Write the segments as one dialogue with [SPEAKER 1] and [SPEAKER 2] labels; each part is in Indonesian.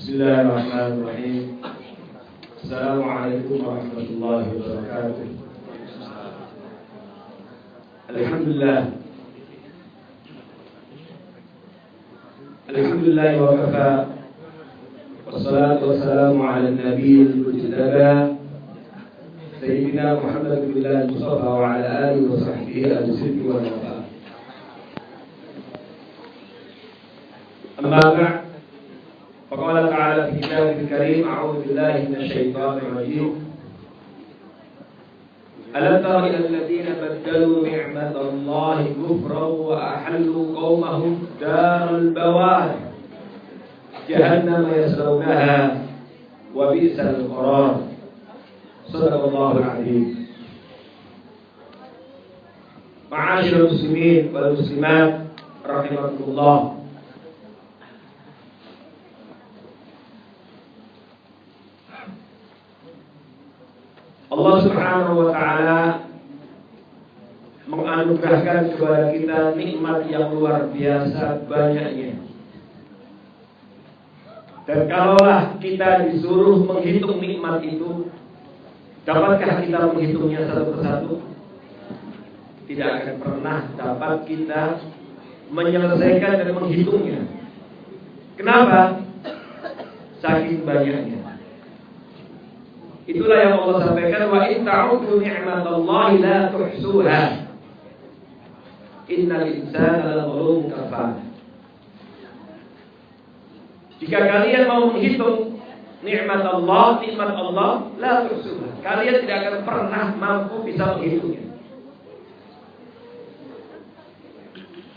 [SPEAKER 1] Bismillahirrahmanirrahim. Assalamualaikum warahmatullahi wabarakatuh. Alhamdulillah. Alhamdulillah wa kafa. Wassalatu wassalamu ala nabiyil mujtaba Sayyidina Muhammad bin Mustafa wa ala alihi wa sahbihi al-siddi wa nafa. Amma ba'd. فقال تعالى في كتابه الكريم أعوذ بالله من الشيطان الرجيم ألم تر إلى الذين بدلوا نعمة الله كفرا وأحلوا قومهم دار البوار جهنم يصلونها وبئس القرار صدق الله العظيم. معاشر المسلمين والمسلمات رحمكم الله. Allah Subhanahu wa ta'ala menganugerahkan kepada kita nikmat yang luar biasa banyaknya. Dan kalaulah kita disuruh menghitung nikmat itu, dapatkah kita menghitungnya satu persatu? Tidak akan pernah dapat kita menyelesaikan dan menghitungnya. Kenapa? Saking banyaknya. Itulah yang Allah sampaikan, wa in ta'udhu ni'matallahi la tuhsuha innal insana lazalumun kafar. Jika kalian mau menghitung nikmat Allah, la tuhsuha, kalian tidak akan pernah mampu bisa menghitungnya.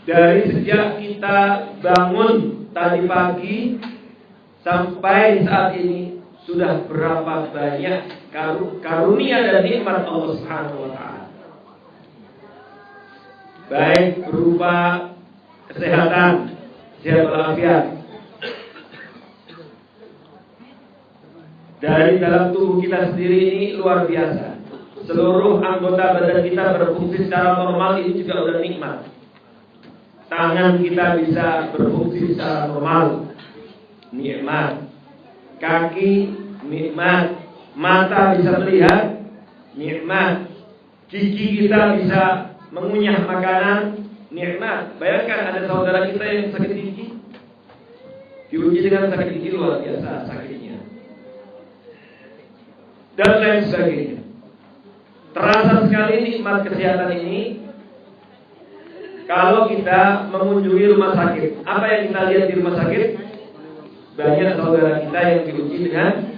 [SPEAKER 1] Dari sejak kita bangun tadi pagi sampai saat ini, sudah berapa banyak karunia dan nikmat Allah Subhanahu wa ta'ala. Baik berupa kesehatan, sehat walafiat. Dari dalam tubuh kita sendiri ini luar biasa. Seluruh anggota badan kita berfungsi secara normal, ini juga udah nikmat. Tangan kita bisa berfungsi secara normal, nikmat. Kaki, nikmat. Mata bisa melihat, nikmat. Gigi kita bisa mengunyah makanan, nikmat. Bayangkan ada saudara kita yang sakit gigi, diuji dengan sakit gigi luar biasa sakitnya, dan lain sebagainya. Terasa sekali nikmat kesehatan ini kalau kita mengunjungi rumah sakit. Apa yang kita lihat di rumah sakit? Banyak saudara kita yang diuji dengan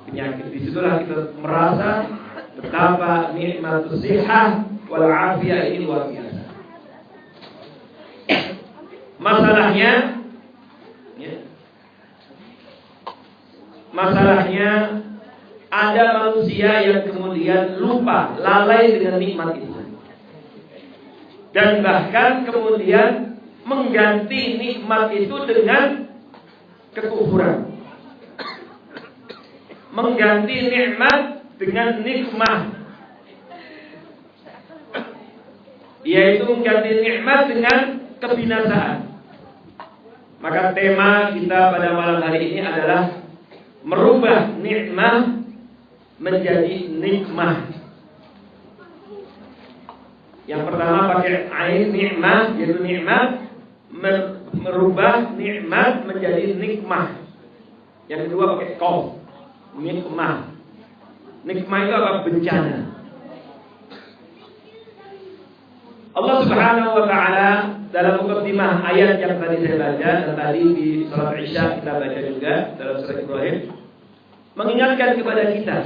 [SPEAKER 1] penyakit. Disitulah kita merasa betapa nikmatus sihah wal afiyah ini luar biasa. Masalahnya ada manusia yang kemudian lupa, lalai dengan nikmat itu, dan bahkan kemudian mengganti nikmat itu dengan kekufuran, mengganti nikmat dengan nikmah, yaitu mengganti nikmat dengan kebinasaan. Maka tema kita pada malam hari ini adalah merubah nikmah menjadi nikmah. Yang pertama pakai ain nikmah, yaitu nikmat, merubah nikmat menjadi nikmah. Yang kedua pakai qaf, nikmah. Nikmah itu apa? Bencana. Allah Subhanahu wa ta'ala dalam mukaddimah ayat yang tadi saya baca dan tadi di salat Isya kita baca juga dalam surah Ibrahim, mengingatkan kepada kita,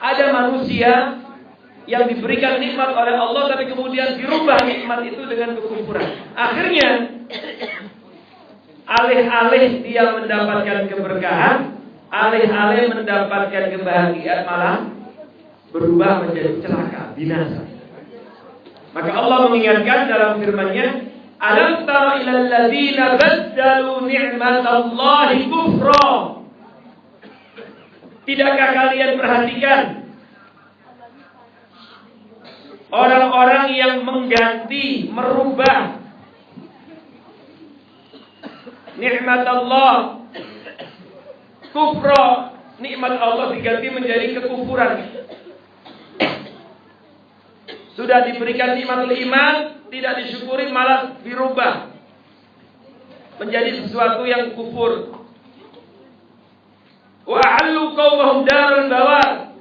[SPEAKER 1] ada manusia yang diberikan nikmat oleh Allah, tapi kemudian dirubah nikmat itu dengan kekufuran. Akhirnya alih-alih dia mendapatkan keberkahan, alih-alih mendapatkan kebahagiaan, malah berubah menjadi celaka, binasa. Maka Allah mengingatkan dalam firman-Nya, alam tara ilal ladzina baddalu ni'matallahi kufra. Tidakkah kalian perhatikan orang-orang yang mengganti, merubah nikmat Allah kufra, nikmat Allah diganti menjadi kekufuran. Sudah diberikan nikmatul iman, tidak disyukuri, malah dirubah menjadi sesuatu yang kufur. Wa a'allu qaumahum darul bawar,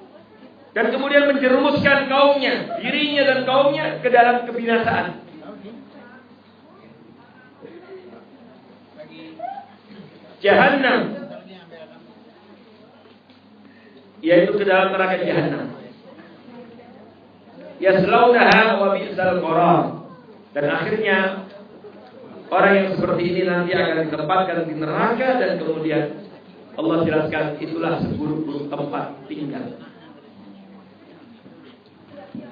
[SPEAKER 1] dan kemudian menjerumuskan kaumnya, dirinya dan kaumnya ke dalam kebinasaan. Jahannam, yaitu ke dalam neraka Jahannam. Yaslaunaha wa bi'sal qarar, dan akhirnya orang yang seperti ini nanti akan ditempatkan di neraka, dan kemudian Allah jelaskan itulah seburuk-buruk tempat tinggal.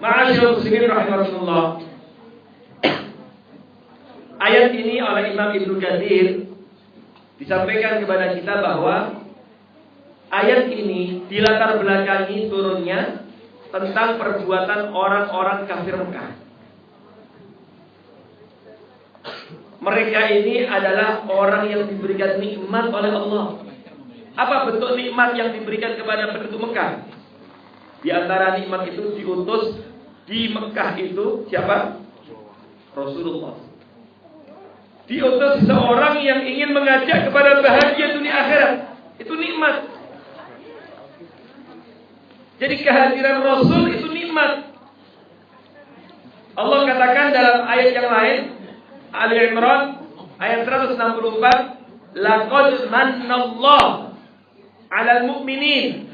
[SPEAKER 1] Ma'asyiral muslimin rahimakumullah. Ayat ini oleh Imam Ibnu Katsir disampaikan kepada kita bahwa ayat ini dilatar belakangi turunnya tentang perbuatan orang-orang kafir Mekah. Mereka ini adalah orang yang diberikan nikmat oleh Allah. Apa bentuk nikmat yang diberikan kepada penduduk Mekah? Di antara nikmat itu diutus di Mekah itu siapa? Rasulullah. Diutus seorang yang ingin mengajak kepada bahagia dunia akhirat. Itu nikmat. Jadi kehadiran Rasul itu nikmat. Allah katakan dalam ayat yang lain, Ali Imran ayat 164, laqad mannallahu 'alal mu'minin.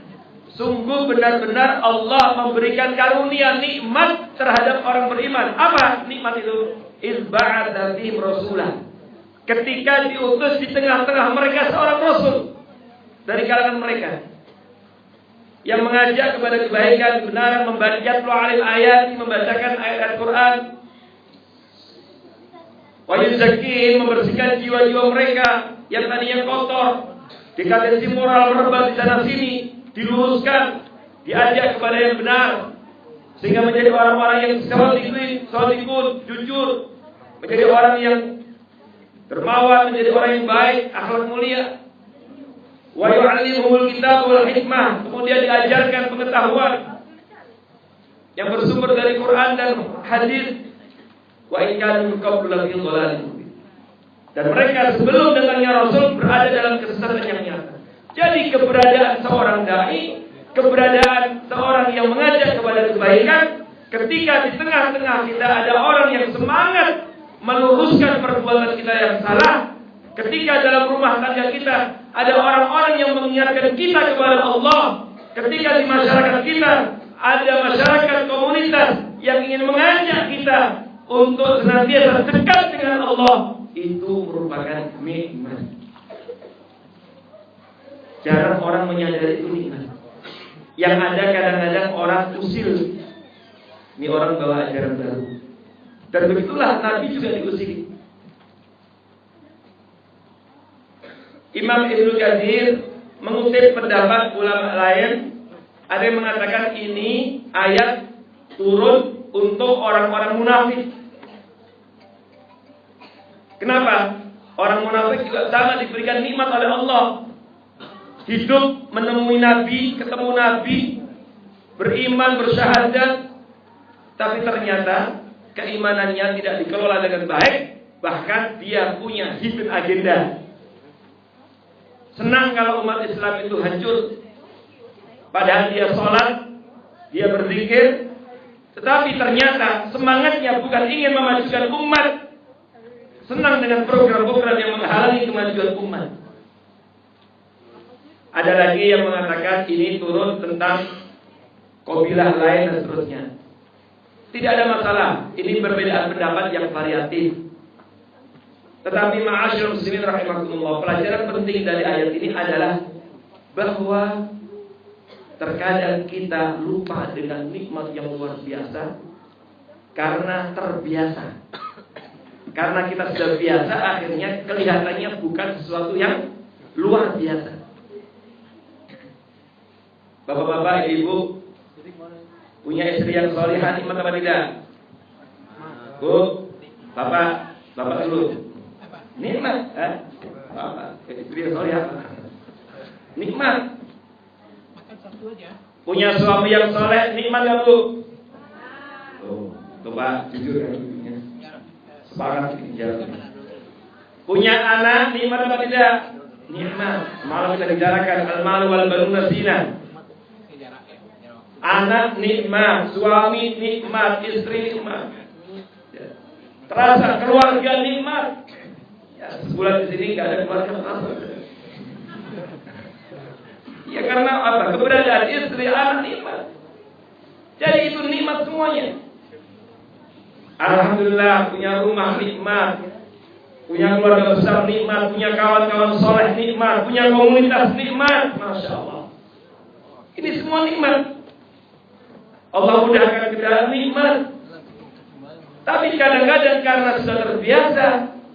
[SPEAKER 1] Sungguh benar-benar Allah memberikan karunia nikmat terhadap orang beriman. Apa nikmat itu? Iz ba'atsa fihim rasulah. Ketika diutus di tengah-tengah mereka seorang rasul dari kalangan mereka yang mengajak kepada kebaikan, kebenaran, membaca ayat, membacakan ayat Al-Quran, wa yuzakkihim, membersihkan jiwa-jiwa mereka yang tadinya kotor, dekadensi moral merebak di sana sini, diluruskan, diajak kepada yang benar, sehingga menjadi orang-orang yang shadiqun, jujur, menjadi orang yang dermawan, menjadi orang yang baik, akhlak mulia. Wa yu'allimuhul kitab wal hikmah, kemudian diajarkan pengetahuan yang bersumber dari Quran dan hadis. Wa in kanu min qablu lafi dhalalin mubin. Dan mereka sebelum datangnya Rasul berada dalam kesesatan yang nyata. Jadi keberadaan seorang dai, keberadaan seorang yang mengajak kepada kebaikan, ketika di tengah-tengah kita ada orang yang semangat meluruskan perbuatan kita yang salah, ketika dalam rumah tangga kita ada orang-orang yang mengingatkan kita kepada Allah, ketika di masyarakat kita ada masyarakat komunitas yang ingin mengajak kita untuk senantiasa dekat dengan Allah, itu merupakan nikmat. Jarang orang menyadari itu nikmat. Yang ada kadang-kadang orang usil, ini orang bawa ajaran baru. Dan begitulah Nabi juga diusir. Imam Ibnu Katsir mengutip pendapat ulama lain, ada yang mengatakan ini ayat turun untuk orang-orang munafik. Kenapa? Orang munafik juga sama diberikan nikmat oleh Allah. Hidup menemui Nabi, ketemu Nabi, beriman, bersyahadat, tapi ternyata keimanannya tidak dikelola dengan baik, bahkan dia punya hidden agenda. Senang kalau umat Islam itu hancur, padahal dia sholat, dia berzikir, tetapi ternyata semangatnya bukan ingin memajukan umat, senang dengan program-program yang menghalangi kemajuan umat. Ada lagi yang mengatakan ini turun tentang kabilah lain dan seterusnya. Tidak ada masalah, ini perbedaan pendapat yang variatif. Tetapi ma'asyiral muslimin rahimakumullah, pelajaran penting dari ayat ini adalah bahwa terkadang kita lupa dengan nikmat yang luar biasa karena terbiasa. Karena kita sudah biasa, akhirnya kelihatannya bukan sesuatu yang luar biasa. Bapak-bapak, ibu, punya istri yang salihah, nikmat apa tidak? Bu, bapak dulu. Nikmat, bapak, istri yang salihah. Nikmat. Punya suami yang soleh, nikmat gak Bu? Tuh Pak, jujur ya. Sepakat jalan. Punya anak, nikmat apa tidak? Nikmat. Malam kita bicarakan al-malu wal banuna zina. Anak nikmat, suami nikmat, istri nikmat. Terasa keluarga nikmat. Ya, sebulan di sini nggak ada keluarga terasa. Ya karena apa? Keberadaan istri, anak nikmat. Jadi itu nikmat semuanya. Alhamdulillah punya rumah nikmat, punya keluarga besar nikmat, punya kawan-kawan soleh nikmat, punya komunitas nikmat. Masya Allah. Ini semua nikmat. Allah mudahkan kita nikmat. Tapi kadang-kadang karena sudah terbiasa,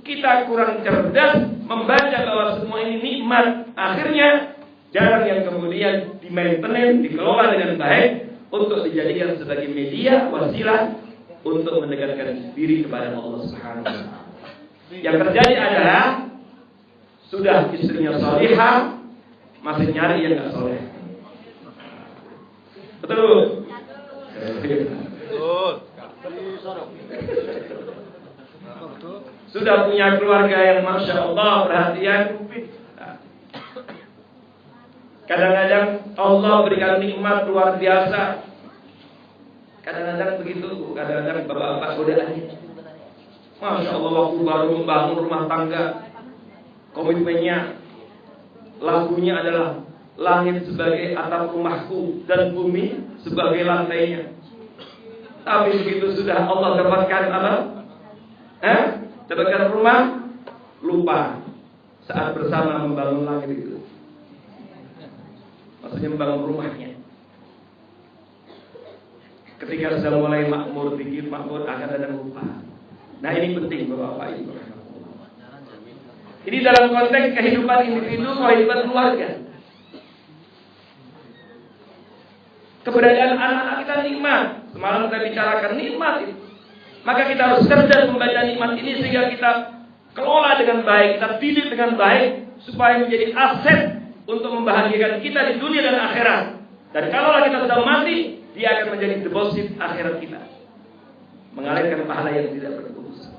[SPEAKER 1] kita kurang cerdas membaca bahwa semua ini nikmat. Akhirnya jarang yang kemudian dimainten, dikelola dengan baik untuk dijadikan sebagai media wasilah untuk mendekatkan diri kepada Allah Subhanahu wa taala. Yang terjadi adalah sudah istrinya salihah, masih nyari yang enggak saleh. Betul. Sudah punya keluarga yang masya Allah perhatian. Kadang-kadang Allah berikan nikmat luar biasa. Kadang-kadang begitu, kadang-kadang bapak-bapak godaannya. Masya Allah waktu baru membangun rumah tangga, komitmennya, lagunya adalah langit sebagai atap rumahku dan bumi sebagai lantainya. Tapi begitu sudah Allah dapatkan apa? Dapatkan rumah, lupa saat bersama membangun langit itu. Maksudnya membangun rumahnya. Ketika sudah mulai makmur dikit, makmur akan ada lupa. Nah ini penting Bapak Ibu. Ini dalam konteks kehidupan individu, kehidupan keluarga. Keberadaan anak-anak kita nikmat. Semalam kita bicarakan nikmat itu. Maka kita harus cerdas membaca nikmat ini sehingga kita kelola dengan baik, kita didik dengan baik supaya menjadi aset untuk membahagiakan kita di dunia dan akhirat. Dan kalau kita sudah mati, dia akan menjadi deposit akhirat kita, mengalirkan pahala yang tidak berputus.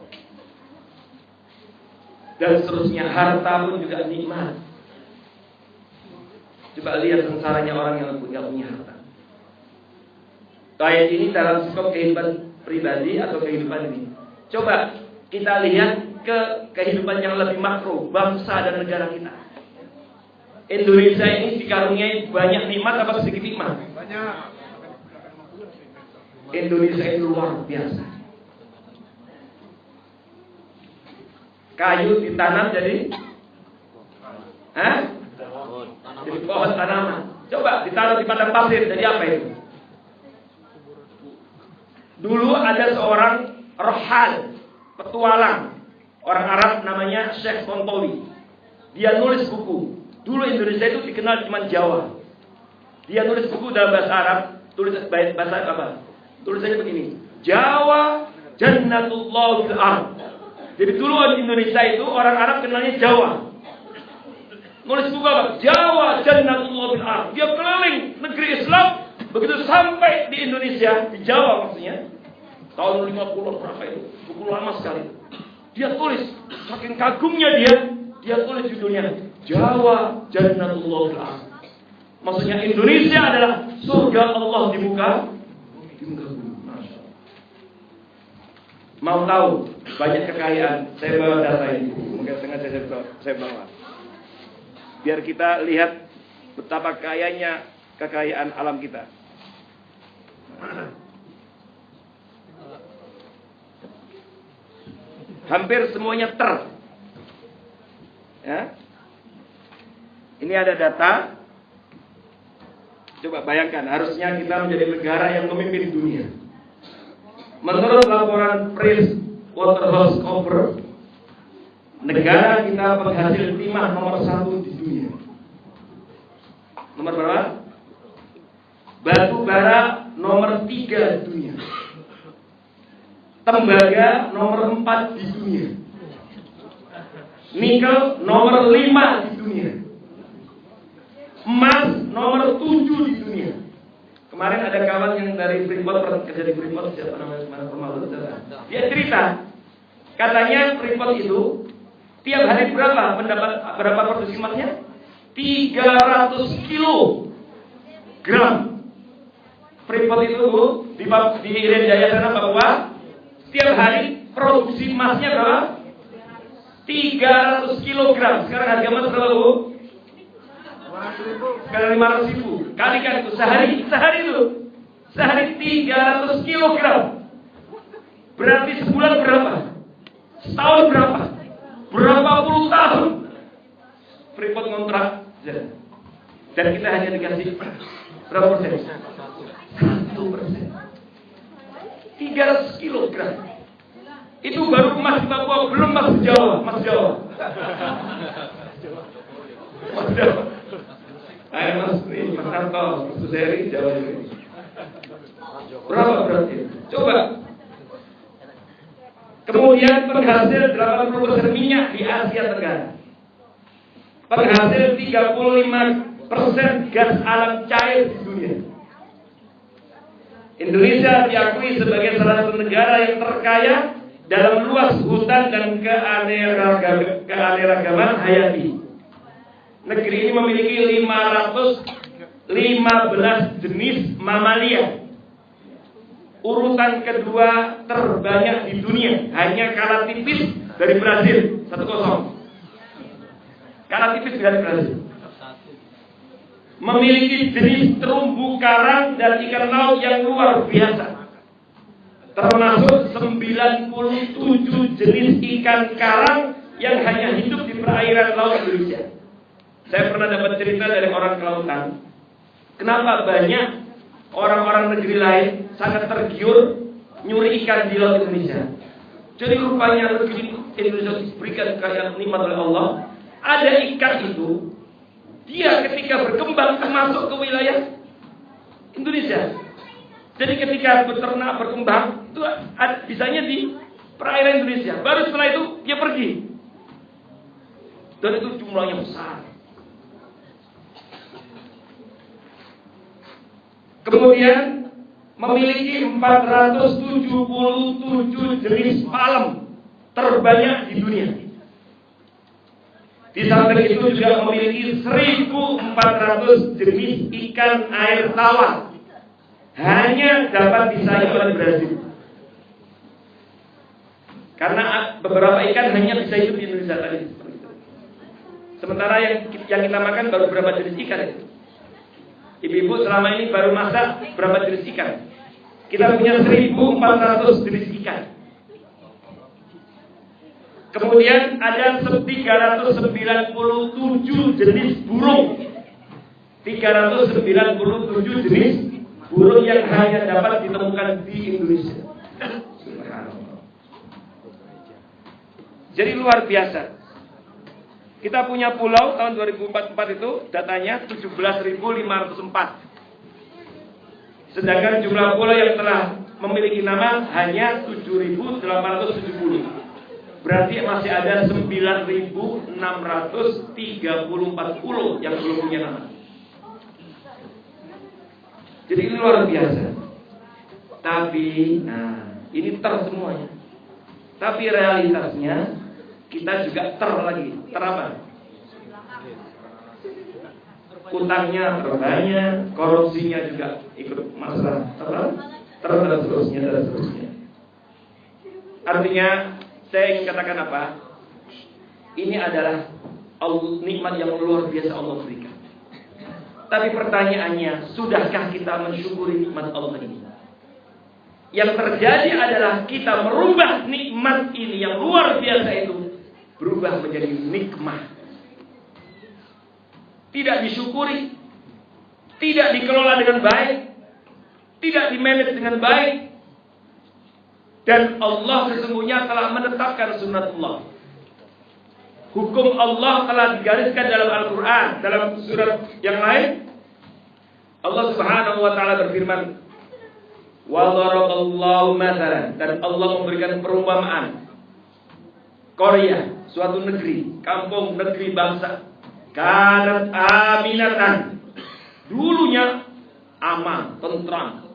[SPEAKER 1] Dan seterusnya, harta pun juga nikmat. Coba lihat sengsaranya orang yang tidak punya harta. Ayat ini dalam skop kehidupan pribadi atau kehidupan ini. Coba kita lihat ke kehidupan yang lebih makro, bangsa dan negara kita. Indonesia ini dikaruniai banyak nikmat apa sedikit nikmat? Banyak. Indonesia itu luar biasa. Kayu ditanam jadi jadi pohon tanaman. Coba ditaruh di padang pasir jadi apa itu? Dulu ada seorang rohal, petualang, orang Arab namanya Syekh Tontowi. Dia nulis buku. Dulu Indonesia itu dikenal cuma Jawa. Dia nulis buku dalam bahasa Arab, tulis bahasa apa? Tulisannya begini: Jawa Jannatullah fil ard. Jadi dulu di Indonesia itu orang Arab kenalnya Jawa. Nulis buku apa? Jawa Jannatullah fil ard. Dia keliling negeri Islam. Begitu sampai di Indonesia, di Jawa maksudnya, tahun 50 berapa itu, buku lama sekali. Dia tulis, saking kagumnya dia tulis judulnya Jawa Jannatullah fil ard. Maksudnya Indonesia adalah surga Allah di muka bumi. Mau tahu banyak kekayaan? Saya bawa data ini, mungkin sengaja saya bawa, biar kita lihat betapa kayanya kekayaan alam kita. Hampir semuanya ya. Ini ada data. Coba bayangkan, harusnya kita menjadi negara yang memimpin dunia. Menurut laporan PricewaterhouseCoopers, negara kita penghasil timah nomor 1 di dunia. Nomor berapa? Batu bara nomor 3 di dunia. Tembaga nomor 4 di dunia. Nikel nomor 5 di dunia. emas nomor 7 di dunia. Kemarin ada kawan yang dari Freeport, pernah kerja di Freeport, siapa namanya, dia cerita, katanya Freeport itu tiap hari berapa produksi emasnya? 300 kilogram. Freeport itu Bu, di Irian Jaya sana Papua, setiap hari produksi emasnya berapa? 300 kilogram. Sekarang harga emas berapa Bu? Sekarang 500.000. Kalikan itu sehari itu. Sehari 300 kilogram. Berarti sebulan berapa? Setahun berapa? Berapa puluh tahun? Freeport kontrak. Dan kita hanya dikasih berapa persen? 1%. 300 kilogram. Itu baru emas di Papua, belum emas di Jawa. Mas Jawa. Ayo Mas, ini Mas Anto, Mas Seri, Jawa ini. Berapa berarti? Coba. Kemudian penghasil 80% minyak di Asia Tenggara. Penghasil 35% gas alam cair di dunia. Indonesia diakui sebagai salah satu negara yang terkaya dalam luas hutan dan keanekaragaman hayati. Negeri ini memiliki 515 jenis mamalia. Urutan kedua terbanyak di dunia, hanya kalah tipis dari Brazil, 1-0. Kalah tipis dari Brazil. Memiliki jenis terumbu karang dan ikan laut yang luar biasa. Termasuk 97 jenis ikan karang yang hanya hidup di perairan laut Indonesia. Saya pernah dapat cerita dari orang kelautan. Kenapa banyak orang-orang negeri lain sangat tergiur nyuri ikan di laut Indonesia. Jadi rupanya negeri Indonesia diberikan kekayaan nikmat oleh Allah. Ada ikan itu, dia ketika berkembang masuk ke wilayah Indonesia. Jadi ketika beternak berkembang itu bisanya di perairan Indonesia. Baru setelah itu dia pergi. Dan itu jumlahnya besar. Kemudian memiliki 477 jenis palem terbanyak di dunia. Di samping itu juga memiliki 1.400 jenis ikan air tawar. Hanya dapat disaingi oleh Brazil. Karena beberapa ikan hanya bisa hidup di Indonesia tadi. Sementara yang kita makan baru beberapa jenis ikan. Ibu-ibu selama ini baru masak berapa jenis ikan? Kita punya 1.400 jenis ikan. Kemudian ada 397 jenis burung. 397 jenis burung yang hanya dapat ditemukan di Indonesia. Jadi luar biasa. Kita punya pulau tahun 2044 itu datanya 17.504. Sedangkan jumlah pulau yang telah memiliki nama hanya 7.870. Berarti masih ada 9.634 pulau yang belum punya nama. Jadi ini luar biasa. Tapi, ini semuanya. Tapi realitasnya kita juga lagi. Apa? Utangnya terbanyak, korupsinya juga ikut masalah. Dan seterusnya. Artinya, saya ingin katakan apa? Ini adalah nikmat yang luar biasa Allah berikan. Tapi pertanyaannya, sudahkah kita mensyukuri nikmat Allah ini? Yang terjadi adalah kita merubah nikmat ini yang luar biasa itu berubah menjadi nikmah. Tidak disyukuri, tidak dikelola dengan baik, tidak dimanage dengan baik. Dan Allah sesungguhnya telah menetapkan sunnatullah. Hukum Allah telah digariskan dalam Al-Quran. Dalam surat yang lain Allah subhanahu wa ta'ala berfirman, wa daraballahu mathalan, dan Allah memberikan perumpamaan. Korea, suatu negeri, kampung negeri bangsa, kanat aminatan, dulunya aman, tentram.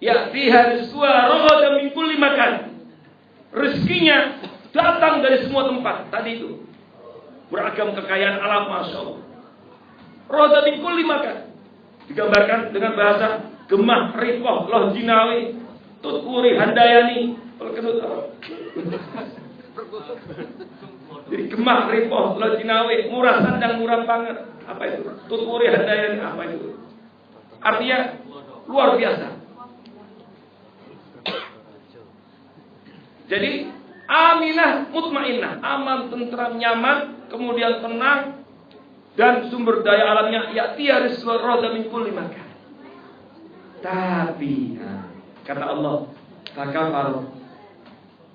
[SPEAKER 1] Ya fiha rizquha ragadan min kulli makan. Rezekinya datang dari semua tempat. Tadi itu beragam kekayaan alam, masya Allah. Ragadan min kulli makan. Digambarkan dengan bahasa gemah, ripoh, loh jinawi, tuturi, handayani, jadi gemah, ripoh, loh jinawi, murah sandang, murah pangan. Apa itu? Tuturi, handayani, apa itu? Artinya luar biasa. Jadi aminah, mutmainnah, aman, tentram, nyaman, kemudian tenang, dan sumber daya alamnya ya'tiya rizqan ragadan min kulli makan. Tapi kata Allah, fakafar.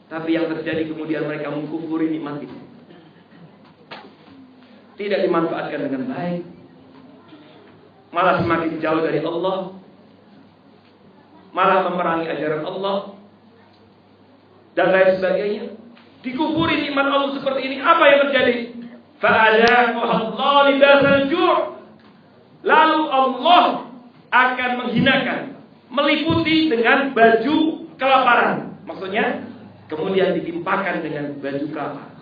[SPEAKER 1] Tapi yang terjadi kemudian mereka mengkufuri nikmat itu. Tidak dimanfaatkan dengan baik. Malah semakin jauh dari Allah. Malah memerangi ajaran Allah. Dan lain sebagainya. Dikufuri nikmat Allah seperti ini. Apa yang terjadi? Fa'adhaquhallahu libasal ju'. Lalu Allah akan menghinakan, meliputi dengan baju kelaparan. Maksudnya kemudian ditimpakan dengan baju kelaparan.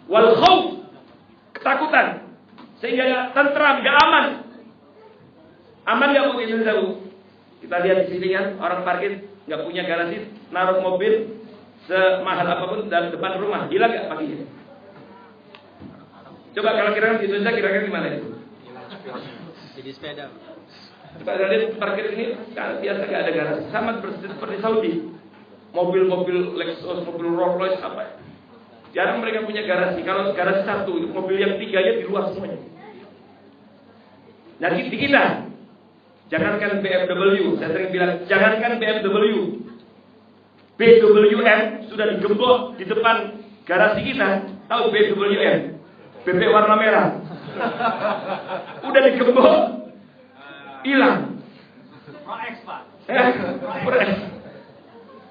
[SPEAKER 1] Wal khauf, ketakutan, sehingga gak tentram, gak aman. Aman gak mungkin Indonesia? Kita lihat di sini kan, orang parkir gak punya garasi, naruh mobil semahal apapun dalam depan rumah, hilang gak paginya? Coba kalau kira-kira di Indonesia kira-kira gimana itu?
[SPEAKER 2] Jadi sepeda.
[SPEAKER 1] Coba lihat parkir ini kan biasa gak ada garasi, sama seperti Saudi. Mobil-mobil Lexus, mobil Rolls Royce apa? Jarang mereka punya garasi. Kalau garasi satu, mobil yang tiganya di luar semuanya. Nah di kita, jangankan BMW, saya sering bilang, jangankan BMW, BWM sudah digembok di depan garasi kita. Tahu BWM? BP warna merah. Udah digembok, hilang.
[SPEAKER 2] Prox Pak.
[SPEAKER 1] Prox.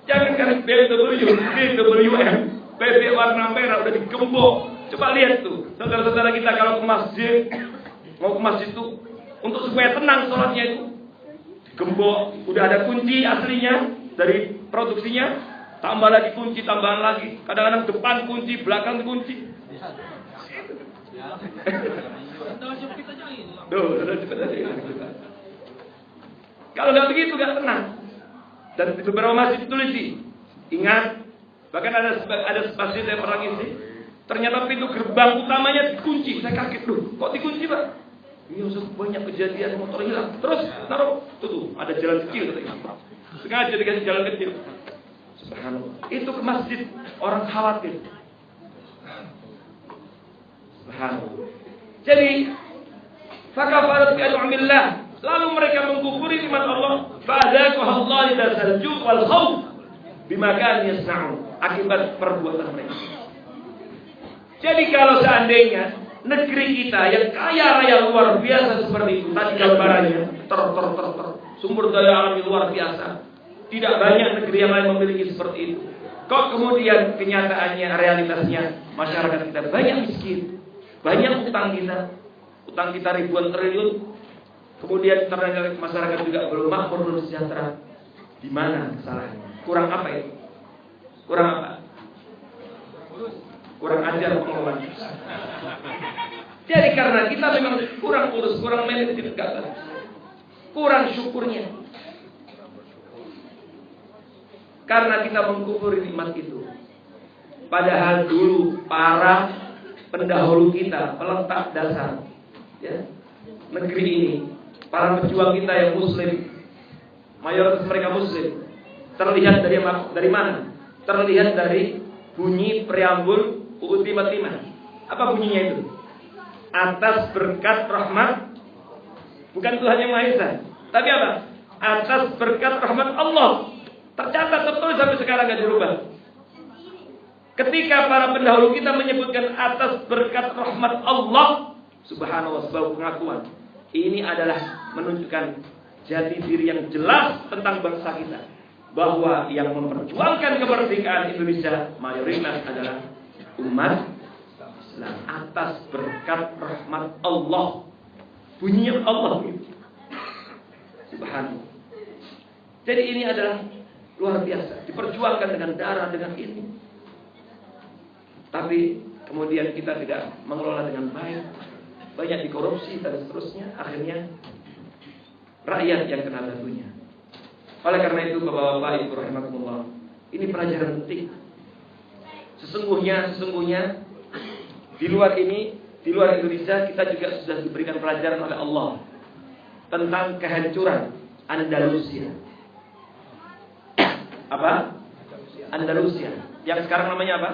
[SPEAKER 1] Jangankan BWM, BP warna merah udah digembok. Coba lihat tuh, saudara-saudara kita kalau ke masjid, mau ke masjid itu untuk supaya tenang sholatnya itu digembok, udah ada kunci aslinya dari produksinya, tambah lagi kunci, tambahan lagi. Kadang-kadang depan kunci, belakang kunci. Kalau nggak begitu nggak tenang. Dan di beberapa masjid ditulis sih, ingat, bahkan ada masjid yang pernah ngisi, ternyata pintu gerbang utamanya dikunci. Saya kaget, loh, kok dikunci Pak? Ini banyak kejadian motor hilang. Terus naruh, tuh ada jalan kecil katanya. Sengaja dikasih jalan kecil. Subhanallah. Itu ke masjid orang khawatir. Subhanallah. Jadi, fakafarat bi an'amillah. Lalu mereka mengkufuri nikmat Allah. Fa'adhaquhallahu libasal ju' wal khauf bima kanu yasna'un. Akibat perbuatan mereka. Jadi kalau seandainya negeri kita yang kaya raya luar biasa seperti itu, tadi gambarannya sumber daya alam luar biasa, tidak banyak negeri yang lain memiliki seperti itu. Kok kemudian kenyataannya, realitasnya masyarakat kita banyak miskin, banyak utang kita ribuan triliun, kemudian ternyata masyarakat juga belum makmur, belum sejahtera. Di mana kesalahannya? Kurang apa itu? Kurang apa? Kurang ajar pengelolaan. Jadi karena kita memang kurang urus, kurang manajemen, kurang syukurnya. Karena kita mengkufuri nikmat itu. Padahal dulu para pendahulu kita, pelengkap dasar, ya, negeri ini, para pejuang kita yang muslim, mayoritas mereka muslim, terlihat dari mana? Terlihat dari bunyi preambul UUD 45. Apa bunyinya itu? Atas berkat rahmat, bukan Tuhan yang Maha Esa, tapi apa? Atas berkat rahmat Allah. Tercatat tertulis sampai sekarang gak dirubah. Ketika para pendahulu kita menyebutkan atas berkat rahmat Allah, subhanallah, sebuah pengakuan. Ini adalah menunjukkan jati diri yang jelas tentang bangsa kita, bahwa yang memperjuangkan kemerdekaan Indonesia mayoritas adalah umat Islam atas berkat rahmat Allah. Bunyinya Allah gitu. Subhanallah. Jadi ini adalah luar biasa, diperjuangkan dengan darah, dengan ini. Tapi kemudian kita tidak mengelola dengan baik, banyak dikorupsi dan seterusnya, akhirnya rakyat yang kena batunya. Oleh karena itu Bapak-bapak Ibu rahimakumullah, ini pelajaran penting. Sesungguhnya di luar Indonesia kita juga sudah diberikan pelajaran oleh Allah tentang kehancuran Andalusia. Apa? Andalusia. Yang sekarang namanya apa?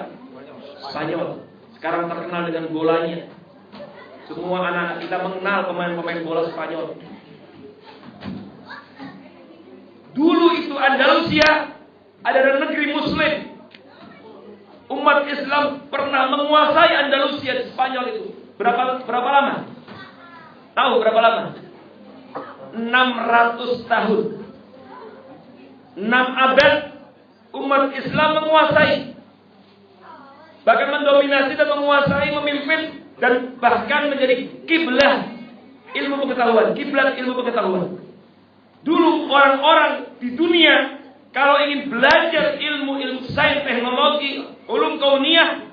[SPEAKER 1] Spanyol. Sekarang terkenal dengan bolanya. Semua anak kita mengenal pemain-pemain bola Spanyol. Dulu itu Andalusia adalah negeri Muslim. Umat Islam pernah menguasai Andalusia di Spanyol itu. Berapa lama? Tahu berapa lama? 600 tahun. 6 abad umat Islam menguasai, bahkan mendominasi dan menguasai, memimpin, dan bahkan menjadi kiblat ilmu pengetahuan. Dulu orang-orang di dunia kalau ingin belajar ilmu sains, teknologi, ulum kauniyah,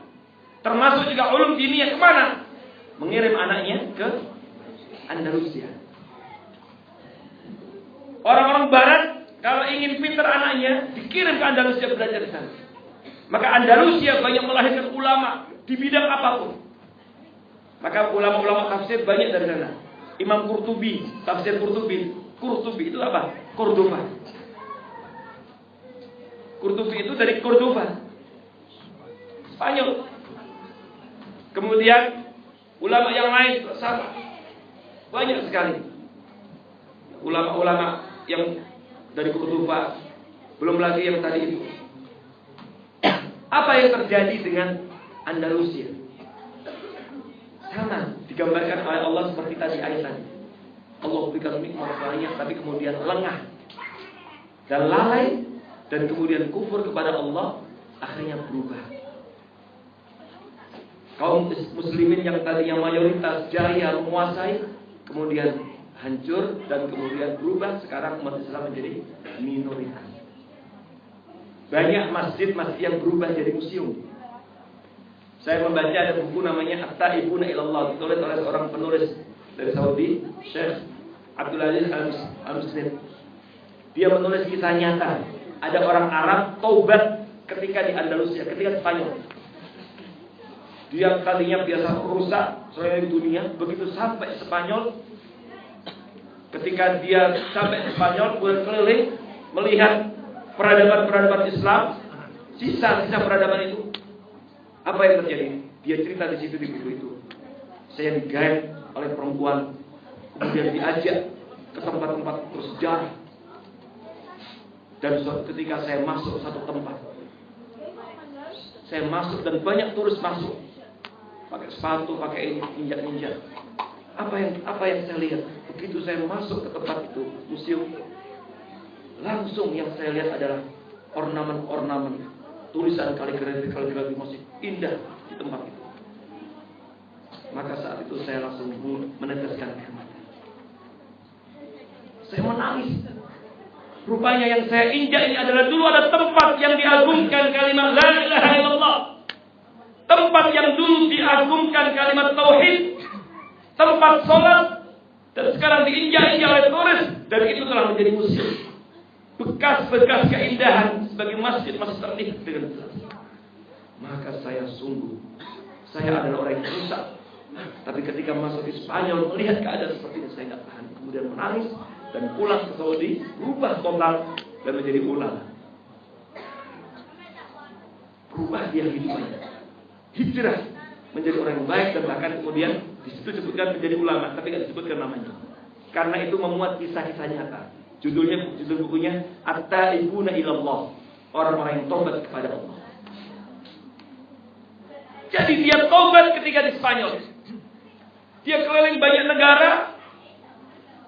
[SPEAKER 1] termasuk juga ulum diniyah, kemana? Mengirim anaknya ke Andalusia. Orang-orang barat kalau ingin pintar anaknya dikirim ke Andalusia belajar di sana. Maka Andalusia banyak melahirkan ulama di bidang apapun. Maka ulama-ulama tafsir banyak dari sana. Imam Qurtubi, tafsir Qurtubi. Qurtubi itu apa? Cordoba. Qurtubi itu dari Cordoba, Spanyol. Kemudian ulama yang lain sama, banyak sekali. Ulama-ulama yang dari Cordoba, belum lagi yang tadi itu. Apa yang terjadi dengan Andalusia? Sama digambarkan oleh Allah seperti tadi ayat tadi. Allah berikan nikmat banyak, tapi kemudian lengah dan lalai, dan kemudian kufur kepada Allah, akhirnya berubah. Kaum muslimin yang tadinya mayoritas jaya menguasai, kemudian hancur dan kemudian berubah. Sekarang umat Islam menjadi minoritas. Banyak masjid-masjid yang berubah jadi museum. Saya membaca ada buku namanya At-Taibuna Ilallah, ditulis oleh seorang penulis dari Saudi, Syekh Abdul Aziz Al-Muslim. Dia menulis kisah nyata. Ada orang Arab taubat ketika di Andalusia, ketika Spanyol. Dia tadinya biasa rusak seluruh dunia, begitu sampai Spanyol. Ketika dia sampai Spanyol, berkeliling melihat peradaban-peradaban Islam, sisa-sisa peradaban itu. Apa yang terjadi? Dia cerita di situ, di buku itu. Saya digait oleh perempuan, kemudian diajak ke tempat-tempat bersejarah. Dan suatu ketika saya masuk satu tempat, saya masuk dan banyak turis masuk, pakai sepatu, pakai ini, injak-injak. Apa yang saya lihat? Begitu saya masuk ke tempat itu, museum, langsung yang saya lihat adalah ornamen-ornamen, tulisan kaligrafi masih indah di tempat itu. Maka saat itu saya langsung meneteskan air mata. Saya menangis. Rupanya yang saya injak ini adalah dulu ada tempat yang diagungkan kalimat la ilaha illallah. Tempat yang dulu diagungkan kalimat tauhid. Tempat sholat. Dan sekarang diinjak-injak oleh turis. Dan itu telah menjadi museum. Bekas-bekas keindahan sebagai masjid masih terlihat dengan jelas. Maka saya adalah orang yang rusak. Tapi ketika masuk di Spanyol, melihat keadaan seperti ini, saya tidak tahan. Kemudian menangis dan pulang ke Saudi, berubah total dan menjadi ulama. Berubah dia hidupnya. Hijrah menjadi orang yang baik, dan bahkan kemudian disitu disebutkan menjadi ulama, tapi tidak disebutkan namanya. Karena itu memuat kisah-kisah nyata. Judul bukunya At-Taibuna Ilallah, orang-orang yang tobat kepada Allah. Jadi dia tobat ketika di Spanyol. Dia keliling banyak negara,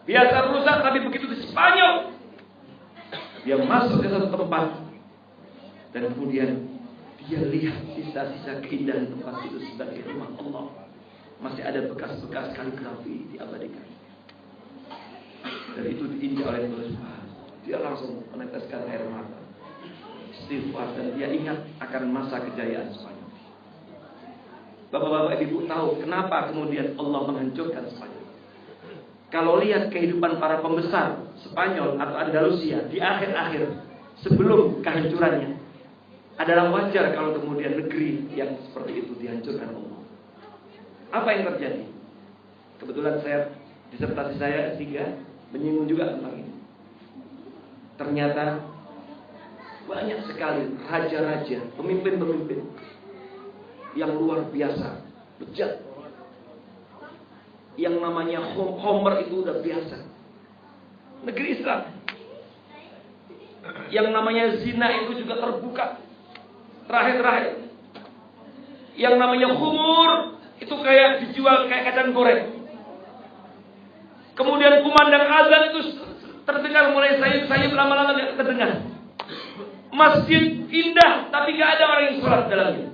[SPEAKER 1] biasa rusak, tapi begitu di Spanyol, dia masuk ke satu tempat, dan kemudian dia lihat sisa-sisa keindahan tempat itu sebagai rumah Allah. Masih ada bekas-bekas kaligrafi diabadikan. Dan itu diinjak oleh tulis paha. Dia langsung meneteskan air mata, istighfar, dan dia ingat akan masa kejayaan Spanyol. Bapak-bapak ibu tahu kenapa kemudian Allah menghancurkan Spanyol? Kalau lihat kehidupan para pembesar Spanyol atau Andalusia di akhir-akhir sebelum kehancurannya, adalah wajar kalau kemudian negeri yang seperti itu dihancurkan Allah. Apa yang terjadi? Kebetulan disertasi saya S3 menyinggung juga tentang ini. Ternyata banyak sekali raja-raja, pemimpin-pemimpin yang luar biasa, bejat. Yang namanya Homer itu udah biasa. Negeri Islam. Yang namanya zina itu juga terbuka. Terakhir. Yang namanya khumur itu kayak dijual kayak kacang goreng. Kemudian kumandang azan itu terdengar mulai sayup lama-lama gak terdengar. Masjid indah tapi gak ada orang yang sholat dalamnya.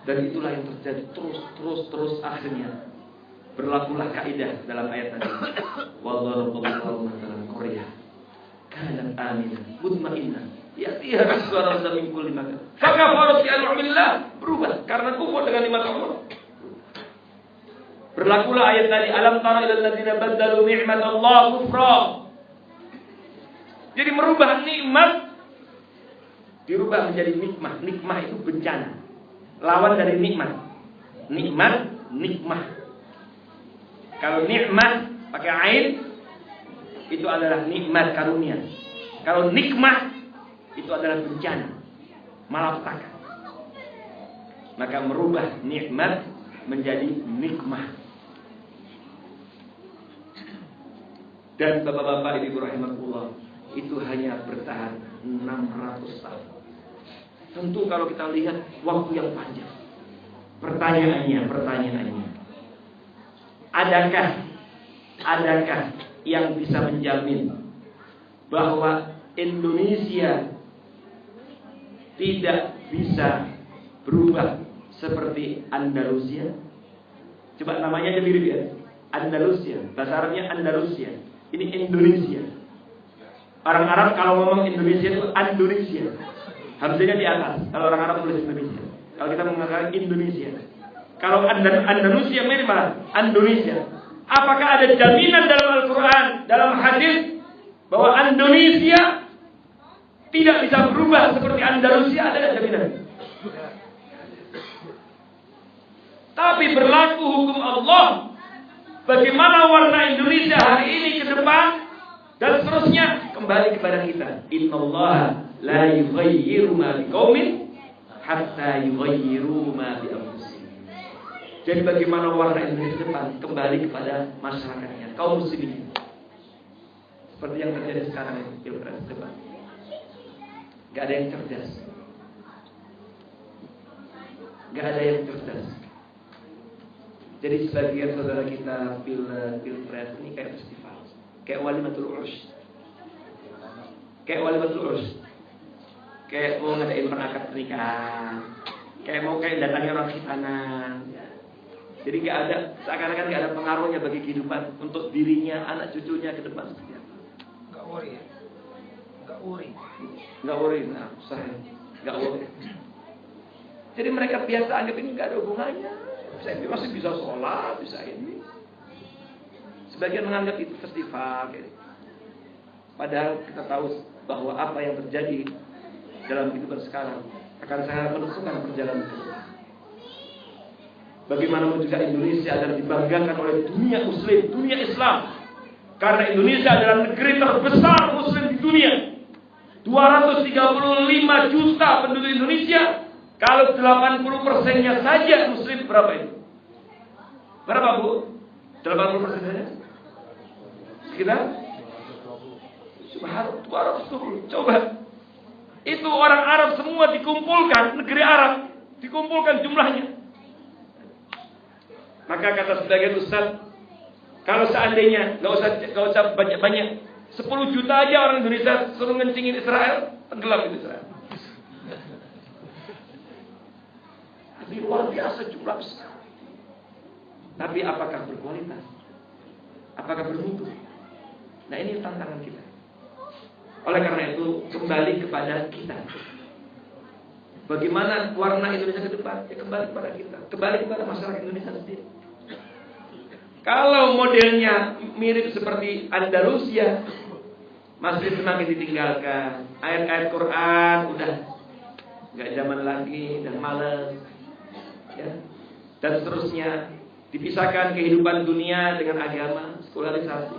[SPEAKER 1] Dan itulah yang terjadi terus akhirnya berlakulah kaidah dalam ayat tadi. Wallahu dalam Korea. Kanat aminah mutmainnah. Ya'tiha rizqan min kulli makan. Fakafarat bi an'amillah, berubah karena kufur dengan nikmat Allah. Berlakulah ayat tadi, alam tara ilal ladzina baddalu ni'matallah kufra. Jadi merubah nikmat dirubah menjadi nikmah. Nikmah itu bencana. Lawan dari nikmat. Nikmah. Kalau nikmat pakai ain itu adalah nikmat karunia. Kalau nikmah itu adalah bencana, malapetaka. Maka merubah nikmat menjadi nikmah. Dan bapak-bapak ibu rahimakumullah, itu hanya bertahan 600 tahun. Tentu kalau kita lihat waktu yang panjang. Pertanyaannya, adakah yang bisa menjamin bahwa Indonesia tidak bisa berubah seperti Andalusia? Coba namanya aja mirip ya. Andalusia, bahasa Arabnya Andalusia. Ini Indonesia. Orang Arab kalau ngomong Indonesia itu Andalusia. Hamzanya di atas. Kalau orang Arab tulis Indonesia. Kalau kita mengatakan Indonesia. Kalau Andalusia mirip malah Indonesia. Apakah ada jaminan dalam Al-Quran, dalam hadis bahwa Indonesia tidak bisa berubah seperti Andalusia? Ada jaminan? Tapi berlaku hukum Allah. Bagaimana warna Indonesia hari ini ke depan dan seterusnya kembali kepada kita. Innallaha la yughayyiru ma biqaumin hatta yughayyiru ma bi anfusihim. Jadi bagaimana warna Indonesia ke depan kembali kepada masyarakatnya, kaum muslimin. Seperti yang terjadi sekarang ini pilpres depan. Gak ada yang cerdas. Gak ada yang cerdas. Jadi sebagian saudara kita pilpres ini kayak festival, kayak walimatul urus, kayak mau ngadain perangkat pernikahan, kayak mau datangi orang khitanan. Jadi nggak ada, seakan-akan nggak ada pengaruhnya bagi kehidupan untuk dirinya, anak cucunya ke depan.
[SPEAKER 2] Nggak worry ya?
[SPEAKER 1] Nggak worry, nggak worry. Jadi mereka biasa anggap ini nggak ada hubungannya. Saya masih bisa sholat, bisa ini. Sebagian menganggap itu festival. Gitu. Padahal kita tahu bahwa apa yang terjadi dalam kehidupan sekarang akan sangat menentukan perjalanan ke depan. Bagaimana juga Indonesia agar dibanggakan oleh dunia Muslim, dunia Islam. Karena Indonesia adalah negeri terbesar Muslim di dunia. 235 juta penduduk Indonesia. Kalau 80%-nya saja Muslim, berapa itu? Berapa Bu? 80%-nya? Sekitar? Subhanallah, 220. Coba. Itu orang Arab semua dikumpulkan, negeri Arab dikumpulkan jumlahnya. Maka kata sebagian ustaz, kalau seandainya nggak usah banyak-banyak, 10 juta aja orang Indonesia suruh ngencingin Israel, tenggelam itu Israel. Tapi luar biasa jumlah besar. Tapi apakah berkualitas? Apakah bermutu? Nah, ini tantangan kita. Oleh karena itu, kembali kepada kita. Bagaimana warna Indonesia ke depan? Ya kembali kepada kita, kembali kepada masyarakat Indonesia sendiri. Kalau modelnya mirip seperti Andalusia, masjid semakin ditinggalkan, ayat-ayat Quran udah nggak zaman lagi, udah males, ya, dan seterusnya. Dipisahkan kehidupan dunia dengan agama, sekularisasi.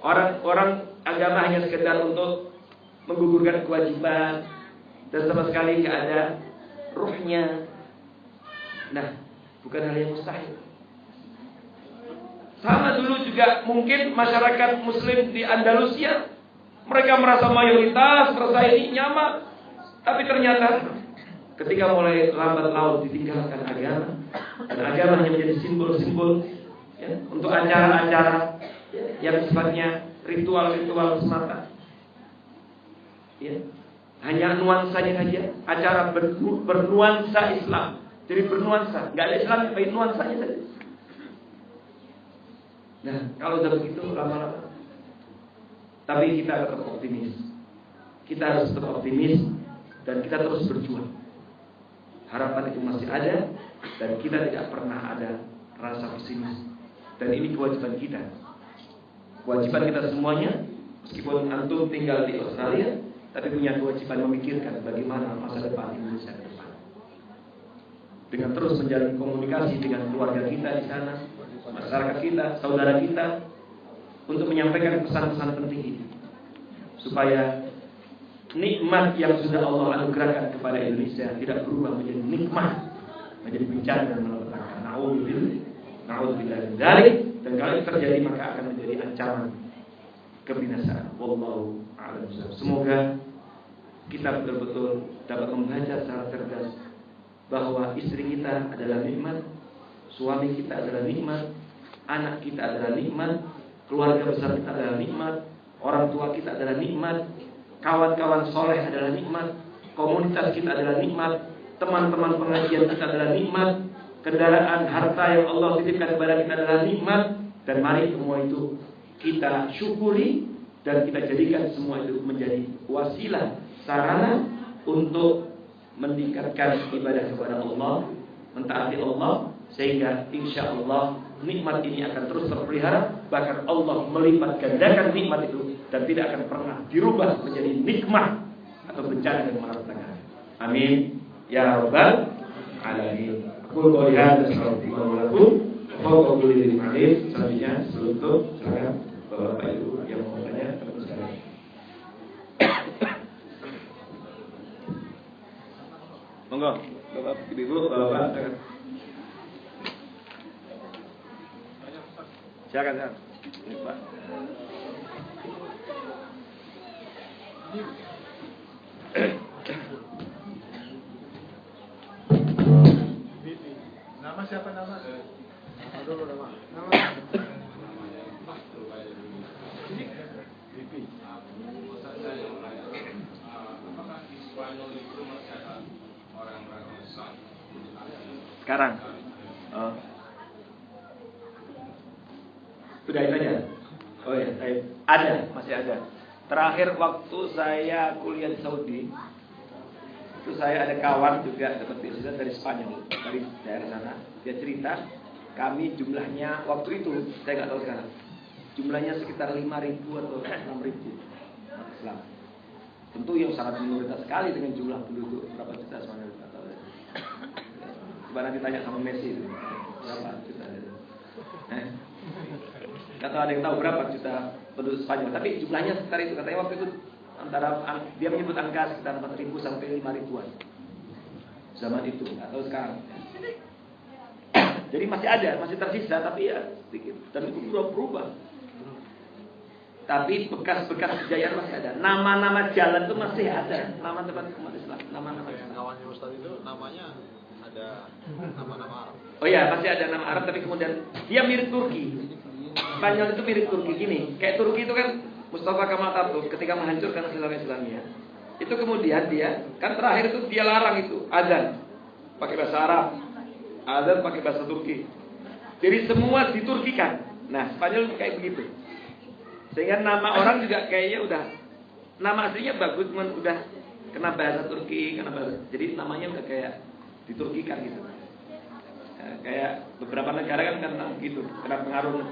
[SPEAKER 1] Orang agama hanya sekedar untuk menggugurkan kewajiban dan sama sekali nggak ada ruhnya. Nah, bukan hal yang mustahil. Sama dulu juga mungkin masyarakat Muslim di Andalusia, mereka merasa mayoritas, merasa ini nyaman, tapi ternyata ketika mulai lambat laun ditinggalkan agama, dan agama hanya menjadi simbol-simbol, ya, untuk acara-acara yang sifatnya ritual-ritual semata, ya, hanya nuansanya saja, acara bernuansa Islam, jadi bernuansa, nggak ada Islam, tapi nuansanya saja. Nah, kalau udah begitu lama-lama, tapi kita tetap optimis. Kita harus tetap optimis dan kita terus berjuang. Harapan itu masih ada dan kita tidak pernah ada rasa pesimis. Dan ini kewajiban kita. Kewajiban kita semuanya, meskipun antum tinggal di Australia, tapi punya kewajiban memikirkan bagaimana masa depan Indonesia ke depan. Dengan terus menjalin komunikasi dengan keluarga kita di sana, masyarakat kita, saudara kita, untuk menyampaikan pesan-pesan penting ini, supaya nikmat yang sudah Allah anugerahkan kepada Indonesia tidak berubah menjadi nikmat, menjadi bencana dan malapetaka. Na'udzubillah min dzalik. Dan kalau itu terjadi maka akan menjadi ancaman kebinasaan. Wallahu a'lam bishawab. Semoga kita betul-betul dapat membaca secara cerdas bahwa istri kita adalah nikmat, suami kita adalah nikmat, anak kita adalah nikmat, keluarga besar kita adalah nikmat, orang tua kita adalah nikmat, kawan-kawan soleh adalah nikmat, komunitas kita adalah nikmat, teman-teman pengajian kita adalah nikmat, kendaraan, harta yang Allah titipkan kepada kita adalah nikmat. Dan mari semua itu kita syukuri dan kita jadikan semua itu menjadi wasilah, sarana untuk meningkatkan ibadah kepada Allah, mentaati Allah, sehingga insya Allah nikmat ini akan terus terpelihara. Bahkan Allah melipat gandakan nikmat itu dan tidak akan pernah dirubah menjadi nikmat atau bencana dan malapetaka. Amin ya rabbal alamin. Aku qouli hadza assalamualaikum warahmatullahi wabarakatuh. Selanjutnya seluruh silakan Bapak Ibu yang mau bertanya teruskan. Monggo Bapak Ibu, Bapak. Silakan. Ini Pak.
[SPEAKER 2] Nama siapa nama? Aduh, nama. Bibi. Apakah di Spanyol itu masih ada orang-orang Islam?
[SPEAKER 1] Sekarang. Oh. Sudah itu aja. Oh ya, ada, masih ada. Terakhir waktu saya kuliah di Saudi, itu saya ada kawan juga dapat beasiswa dari Spanyol, dari daerah sana. Dia cerita, kami jumlahnya waktu itu saya nggak tahu sekarang, jumlahnya sekitar 5.000 atau 6.000 Islam. Tentu yang sangat minoritas sekali dengan jumlah penduduk berapa juta Spanyol. Coba nanti tanya sama Messi itu, berapa juta itu? Nggak tahu, ada yang tahu berapa juta penduduk Spanyol, tapi jumlahnya sekitar itu. Katanya waktu itu antara dia menyebut angka sekitar 4.000 sampai 5.000-an zaman itu, nggak tahu sekarang. Jadi masih ada, masih tersisa, tapi ya sedikit. Dan itu sudah berubah. Tapi bekas-bekas kejayaan masih ada. Nama-nama jalan itu masih ada. Nama tempat umat Islam. Nama-nama Islam.
[SPEAKER 2] Kawannya Ustaz itu namanya ada nama-nama Arab.
[SPEAKER 1] Oh iya, masih ada nama Arab, tapi kemudian dia mirip Turki. Spanyol itu mirip Turki gini. Kayak Turki itu kan Mustafa Kemal Atatürk ketika menghancurkan negara Islamia. Itu kemudian dia kan terakhir itu dia larang itu azan pakai bahasa Arab, azan pakai bahasa Turki. Jadi semua diturkikan. Nah, Spanyol kayak begitu. Sehingga nama orang juga kayaknya udah, nama aslinya bagus, cuman udah kena bahasa Turki, jadi namanya udah kayak diturkikan gitu. Kayak beberapa negara kan kena gitu, kena pengaruh.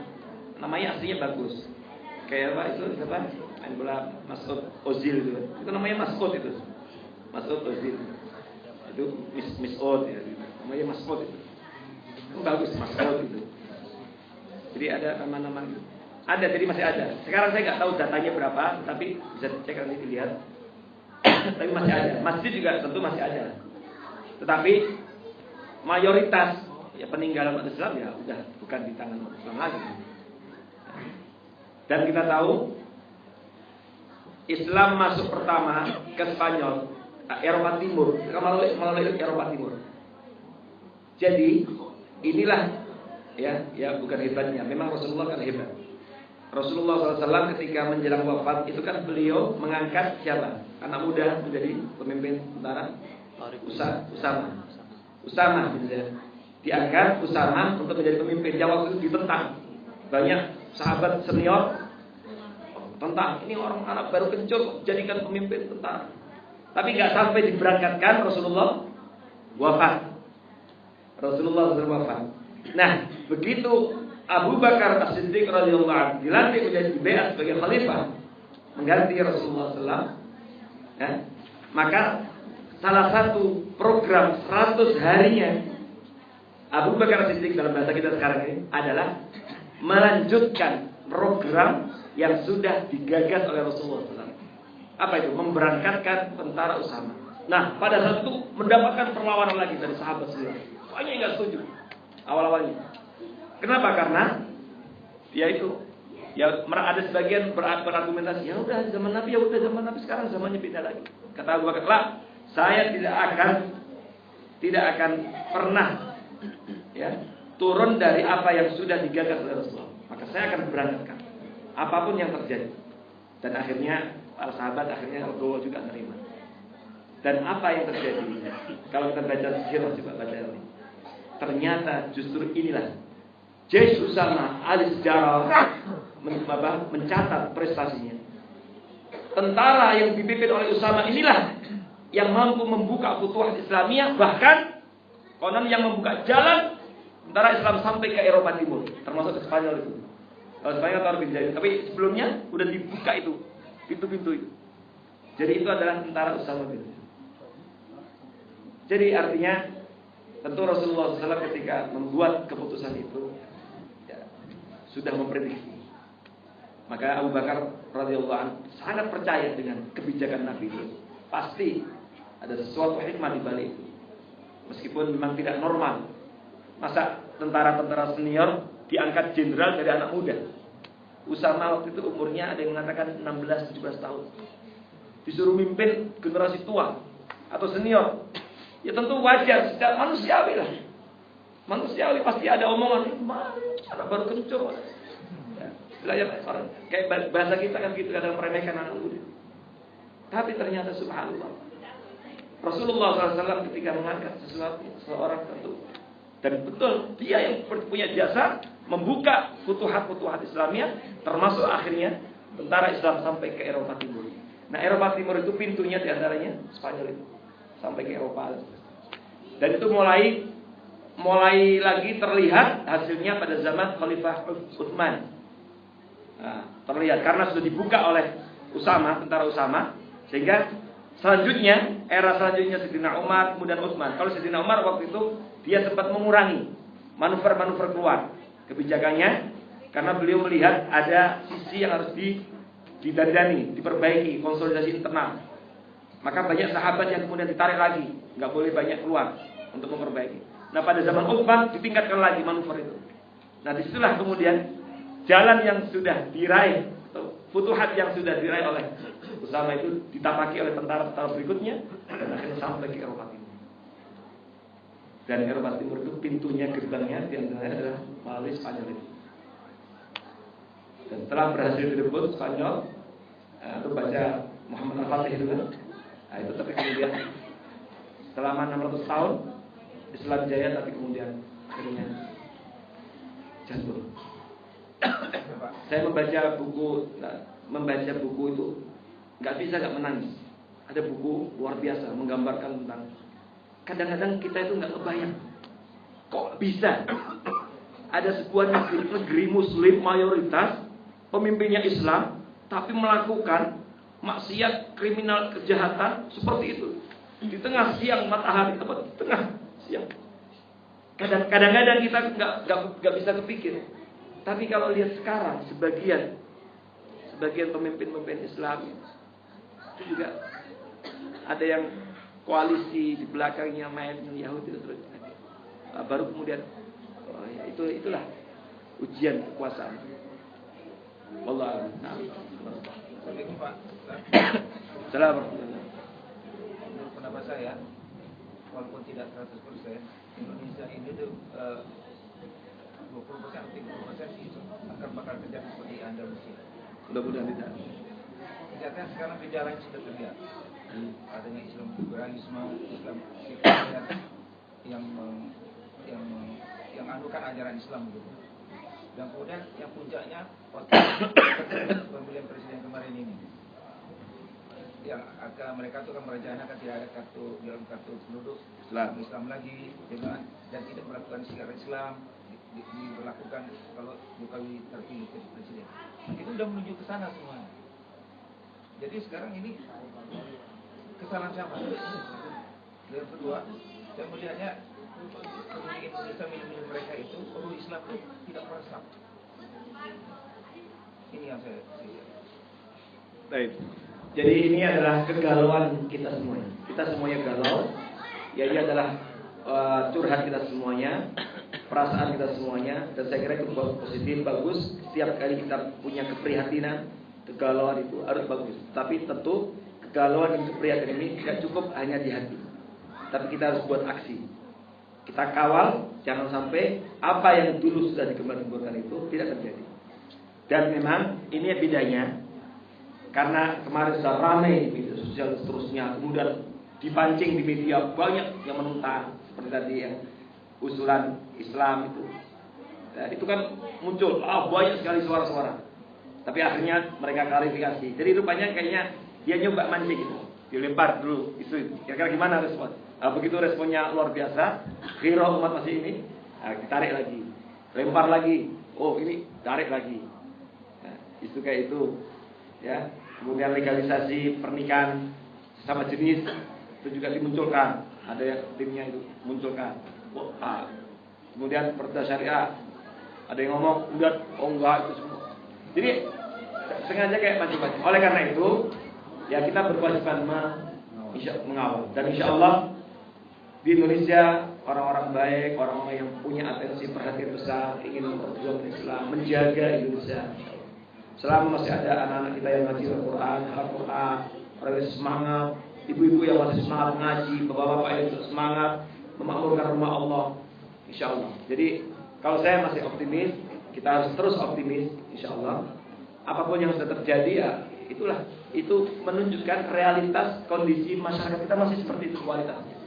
[SPEAKER 1] Namanya aslinya bagus. Kayak apa itu siapa? Main bola Mesut Ozil gitu. Itu namanya Mesut itu. Mesut Ozil. Itu Mesut ya. Namanya Mesut itu. Itu bagus Mesut itu. Jadi ada nama-nama gitu. Ada, jadi masih ada. Sekarang saya nggak tahu datanya berapa, tapi bisa cek nanti dilihat. Tapi masih ada. Masjid juga tentu masih ada. Tetapi mayoritas ya peninggalan umat Islam ya udah bukan di tangan umat Islam lagi. Dan kita tahu Islam masuk pertama ke Spanyol, Eropa Timur, melalui Eropa Timur. Jadi inilah ya bukan hebatnya. Memang Rasulullah kan hebat. Rasulullah SAW ketika menjelang wafat itu kan beliau mengangkat siapa? Anak muda menjadi pemimpin tentara. Usama gitu ya. Diangkat Usama untuk menjadi pemimpin. Yang waktu itu ditentang. Banyak sahabat senior tentang ini orang anak baru kencur jadikan pemimpin tentara. Tapi nggak sampai diberangkatkan Rasulullah wafat. Rasulullah SAW wafat. Nah, begitu Abu Bakar As-Siddiq radhiyallahu anhu dilantik menjadi bai'at sebagai khalifah mengganti Rasulullah SAW, ya, maka salah satu program 100 harinya Abu Bakar As-Siddiq dalam bahasa kita sekarang ini adalah melanjutkan program yang sudah digagas oleh Rasulullah SAW. Apa itu? Memberangkatkan tentara Usama. Nah, pada saat itu mendapatkan perlawanan lagi dari sahabat sendiri. Banyak yang nggak setuju awal-awalnya. Kenapa? Karena ya itu, ya ada sebagian berargumentasi, ya udah zaman Nabi, sekarang zamannya beda lagi. Kata Abu Bakar, lah, saya tidak akan pernah ya turun dari apa yang sudah digagas oleh Rasulullah. Maka saya akan berangkatkan apapun yang terjadi. Dan akhirnya para sahabat legowo juga menerima. Dan apa yang terjadi? Kalau kita baca sirah, coba baca ini. Ternyata justru inilah Jaish Usama ahli sejarah mencatat prestasinya. Tentara yang dipimpin oleh Usama inilah yang mampu membuka futuhat Islamiyah, bahkan konon yang membuka jalan tentara Islam sampai ke Eropa Timur, termasuk ke Spanyol itu. Kalau Spanyol tahu lebih jauh, tapi sebelumnya udah dibuka itu pintu-pintu itu. Jadi itu adalah tentara Usama bin. Jadi artinya tentu Rasulullah SAW ketika membuat keputusan itu sudah memprediksi. Maka Abu Bakar radhiyallahu anhu sangat percaya dengan kebijakan Nabi itu. Pasti ada sesuatu hikmah di balik itu. Meskipun memang tidak normal. Masa tentara-tentara senior diangkat jenderal dari anak muda. Usama waktu itu umurnya ada yang mengatakan 16-17 tahun. Disuruh mimpin generasi tua atau senior. Ya tentu wajar, secara manusiawi lah. Manusiawi pasti ada omongan, anak baru kencur. Ya, orang kayak bahasa kita kan gitu, kadang meremehkan anak muda. Tapi ternyata subhanallah, Rasulullah SAW ketika mengangkat seseorang tentu, dan betul dia yang punya jasa membuka futuhat-futuhat Islamiyah, termasuk akhirnya tentara Islam sampai ke Eropa Timur. Nah, Eropa Timur itu pintunya diantaranya Spanyol itu sampai ke Eropa. Dan itu mulai lagi terlihat hasilnya pada zaman Khalifah Utsman. Nah, terlihat karena sudah dibuka oleh tentara Usama, sehingga selanjutnya era selanjutnya Sayyidina Umar, kemudian Utsman. Kalau Sayyidina Umar waktu itu dia sempat mengurangi manuver-manuver keluar kebijakannya karena beliau melihat ada sisi yang harus didandani, diperbaiki, konsolidasi internal. Maka banyak sahabat yang kemudian ditarik lagi, nggak boleh banyak keluar untuk memperbaiki. Nah, pada zaman Utsman ditingkatkan lagi manuver itu. Nah, disitulah kemudian jalan yang sudah diraih, futuhat yang sudah diraih oleh Usama itu ditapaki oleh tentara-tentara berikutnya dan akhirnya sampai ke Eropa Timur. Dan Eropa Timur itu pintunya, gerbangnya diantaranya adalah melalui Spanyol itu. Dan setelah berhasil direbut Spanyol, itu baca Muhammad Al-Fatih itu kan. Nah, itu tapi kemudian selama 600 tahun Islam jaya, tapi kemudian akhirnya jatuh. Saya membaca buku itu nggak bisa nggak menangis. Ada buku luar biasa menggambarkan tentang kadang-kadang kita itu nggak kebayang kok bisa ada sebuah negeri Muslim mayoritas pemimpinnya Islam tapi melakukan maksiat, kriminal, kejahatan seperti itu di tengah siang matahari, di tengah siang. Kadang-kadang kita nggak bisa kepikir. Tapi kalau lihat sekarang sebagian pemimpin Islam itu juga ada yang koalisi di belakangnya main Yahudi terus. Baru kemudian ya itulah ujian kekuasaan. Wallahu a'lam.
[SPEAKER 3] Assalamualaikum Pak.
[SPEAKER 1] Assalamualaikum.
[SPEAKER 3] Menurut pendapat saya, walaupun tidak 100%, Indonesia ini tuh 20% atau 30% itu akan bakal terjadi seperti Andalusia.
[SPEAKER 1] Mudah-mudahan tidak.
[SPEAKER 3] Ternyata sekarang gejalanya sudah terlihat. Adanya Islam liberalisme, Islam sekuler yang anukan ajaran Islam gitu. Dan kemudian yang puncaknya waktu pemilihan presiden kemarin ini, yang mereka tuh akan merencanakan tidak ada kartu penduduk Islam lagi, dan tidak melakukan syiar Islam diberlakukan kalau Jokowi terpilih jadi presiden. Itu sudah menuju ke sana semuanya. Jadi sekarang ini kesalahan siapa? Yang kedua, saya melihatnya penduduk Indonesia milih mereka itu perlu Islam itu tidak meresap. Ini yang saya lihat.
[SPEAKER 1] Baik. Jadi ini adalah kegalauan kita semuanya. Kita semuanya galau. Ya ini adalah curhat kita semuanya, perasaan kita semuanya. Dan saya kira itu positif, bagus. Setiap kali kita punya keprihatinan, kegalauan itu harus bagus. Tapi tentu kegalauan dan keprihatinan ini tidak cukup hanya di hati. Tapi kita harus buat aksi. Kita kawal, jangan sampai apa yang dulu sudah digembar-gemborkan itu tidak terjadi. Dan memang ini bedanya, karena kemarin sudah ramai di media sosial dan seterusnya, kemudian dipancing di media banyak yang menentang seperti tadi yang usulan Islam itu. Nah, itu kan muncul, banyak sekali suara-suara. Tapi akhirnya mereka klarifikasi. Jadi rupanya kayaknya dia nyoba mancing gitu, dilempar dulu isu itu. Kira-kira gimana respon? Begitu responnya luar biasa, hero umat masih ini, ditarik lagi, lempar lagi, ini tarik lagi. Nah, isu kayak itu, ya. Kemudian legalisasi pernikahan sama jenis itu juga dimunculkan, ada yang timnya itu munculkan. Kemudian perda syariah, ada yang ngomong enggak itu semua. Jadi sengaja kayak macam-macam. Oleh karena itu, ya kita berkewajiban mengawal. Dan insya Allah di Indonesia orang-orang baik, orang-orang yang punya atensi perhatian besar, ingin memperjuangkan Islam, menjaga Indonesia. Selama masih ada anak-anak kita yang ngaji Al-Quran, orang yang semangat, ibu-ibu yang masih semangat ngaji, bapak-bapak yang semangat memakmurkan rumah Allah, insya Allah. Jadi kalau saya masih optimis, kita harus terus optimis, insya Allah. Apapun yang sudah terjadi ya itulah, itu menunjukkan realitas kondisi masyarakat kita masih seperti itu kualitasnya.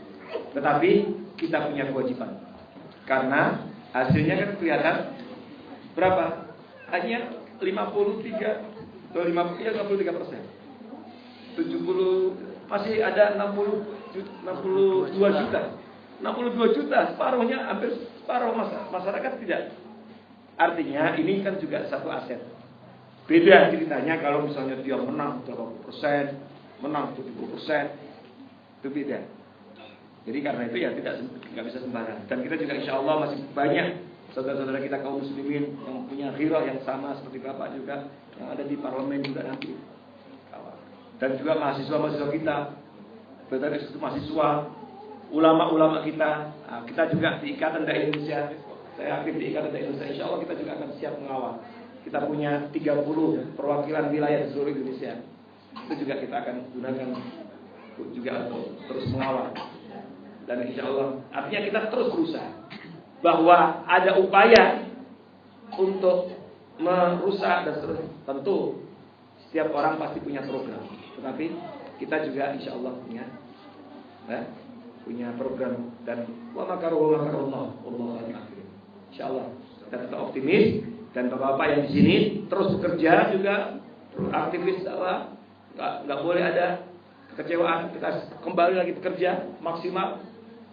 [SPEAKER 1] Tetapi kita punya kewajiban, karena hasilnya kan kelihatan berapa? Hanya 53%. 70 masih ada 62 juta. 62 juta, separuhnya, hampir separuh masyarakat tidak. Artinya ini kan juga satu aset. Beda ceritanya kalau misalnya dia menang 80%, menang 70%, itu beda. Jadi karena itu ya nggak bisa sembarangan. Dan kita juga insya Allah masih banyak saudara-saudara kita kaum muslimin yang punya ghirah yang sama seperti Bapak juga, yang ada di parlemen juga nanti. Dan juga mahasiswa-mahasiswa kita, mahasiswa, ulama-ulama kita, kita juga di Ikatan Dai Indonesia. Saya aktif di Ikatan Dai Indonesia. Insya Allah kita juga akan siap mengawal. Kita punya 30 perwakilan wilayah di seluruh Indonesia. Itu juga kita akan gunakan juga untuk terus mengawal. Dan insya Allah, artinya kita terus berusaha. Bahwa ada upaya untuk merusak dan seterusnya. Tentu setiap orang pasti punya program. Tetapi kita juga insya Allah punya program. Dan wa makaru wa makarullah, Allahu akbar. Insya Allah kita tetap optimis, dan bapak-bapak yang di sini terus bekerja juga, aktivis dakwah, nggak boleh ada kekecewaan. Kita kembali lagi bekerja maksimal.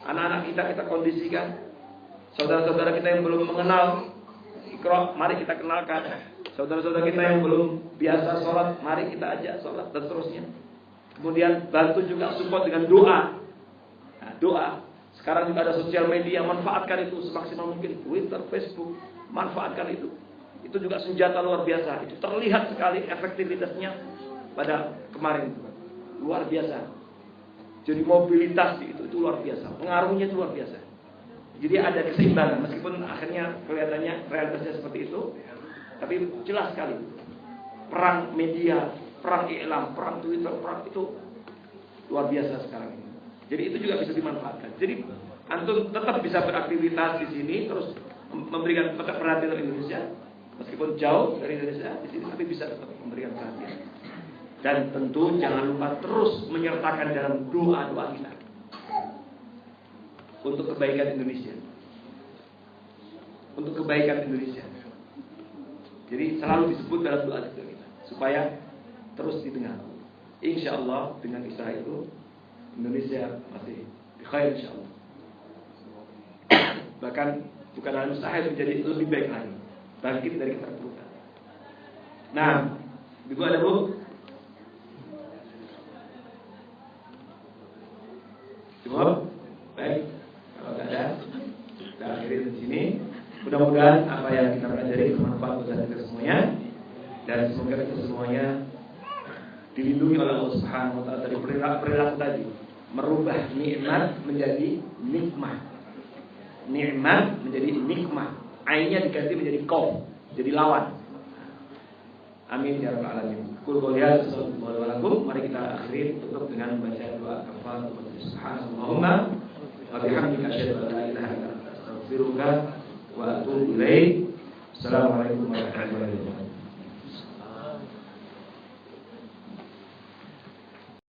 [SPEAKER 1] Anak-anak kita kondisikan. Saudara-saudara kita yang belum mengenal Iqra, mari kita kenalkan. Saudara-saudara kita yang belum biasa sholat, mari kita ajak sholat dan seterusnya. Kemudian bantu juga support dengan doa. Nah, doa. Sekarang juga ada sosial media, manfaatkan itu semaksimal mungkin. Twitter, Facebook, manfaatkan itu. Itu juga senjata luar biasa. Itu terlihat sekali efektivitasnya pada kemarin. Luar biasa. Jadi mobilitas itu luar biasa. Pengaruhnya itu luar biasa. Jadi ada keseimbangan, meskipun akhirnya kelihatannya realitasnya seperti itu, tapi jelas sekali perang media, perang iklan, perang Twitter, perang itu luar biasa sekarang ini. Jadi itu juga bisa dimanfaatkan. Jadi antum tetap bisa beraktivitas di sini, terus memberikan perhatian Indonesia, meskipun jauh dari Indonesia di sini, tapi bisa tetap memberikan perhatian. Dan tentu jangan lupa terus menyertakan dalam doa-doa kita untuk kebaikan Indonesia. Untuk kebaikan Indonesia. Jadi selalu disebut dalam doa kita supaya terus didengar. Insya Allah dengan Isra itu Indonesia masih khair insya Allah. Bahkan bukan hal mustahil, menjadi lebih baik lagi, bangkit dari keterpurukan. Nah, Ibu ada Bu? Cukup? Baik. Kalau tidak ada, kita akhiri di sini. Mudah-mudahan apa yang kita pelajari bermanfaat buat kita semuanya, dan semoga kita semuanya dilindungi oleh Allah Subhanahu wa taala dari perilaku tadi, merubah nikmat menjadi nikmah. Nikmat menjadi nikmah. Ainnya diganti menjadi qaf, jadi lawan. Amin ya rabbal alamin. Qul qawliya sallallahu alaihi wasallam. Mari kita akhiri tutup dengan membaca doa kafaratul majlis. Subhanallahumma wa bihamdika asyhadu an la ilaha illa anta astaghfiruka wa atubu ilaik. Assalamualaikum warahmatullahi wabarakatuh.